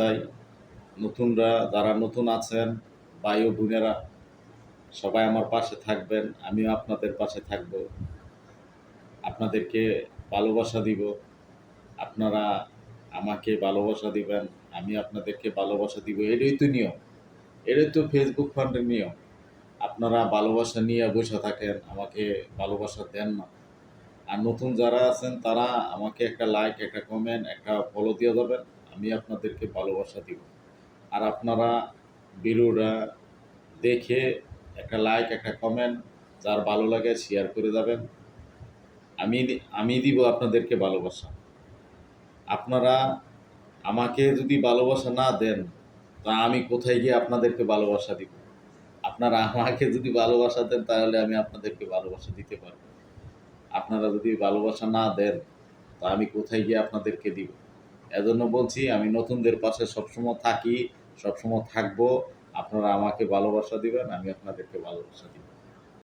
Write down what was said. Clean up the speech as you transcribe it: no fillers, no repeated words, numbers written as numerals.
তাই নতুনরা যারা নতুন আছেন ভাই ও বোনেরা সবাই আমার পাশে থাকবেন, আমিও আপনাদের পাশে থাকব, আপনাদেরকে ভালোবাসা দিব, আপনারা আমাকে ভালোবাসা দিবেন, আমি আপনাদেরকে ভালোবাসা দিব। এটাই তো নিয়ম, এটাই তো ফেসবুক ফান্ডের নিয়ম। আপনারা ভালোবাসা নিয়ে বসে থাকেন, আমাকে ভালোবাসা দেন না। আর নতুন যারা আছেন তারা আমাকে একটা লাইক, একটা কমেন্ট, একটা ফলো দিয়ে যাবেন, আমি আপনাদেরকে ভালোবাসা দিব। আর আপনারা ভিডিওটা দেখে একটা লাইক, একটা কমেন্ট, যার ভালো লাগে শেয়ার করে যাবেন। আমি আমি দিব আপনাদেরকে ভালোবাসা। আপনারা আমাকে যদি ভালোবাসা না দেন তা আমি কোথায় গিয়ে আপনাদেরকে ভালোবাসা দিব? আপনারা আমাকে যদি ভালোবাসা দেন তাহলে আমি আপনাদেরকে ভালোবাসা দিতে পারবো। আপনারা যদি ভালোবাসা না দেন তা আমি কোথায় গিয়ে আপনাদেরকে দিব? এজন্য বলছি, আমি নতুনদের পাশে সবসময় থাকি, সবসময় থাকবো। আপনারা আমাকে ভালোবাসা দিবেন, আমি আপনাদেরকে ভালোবাসা দিব।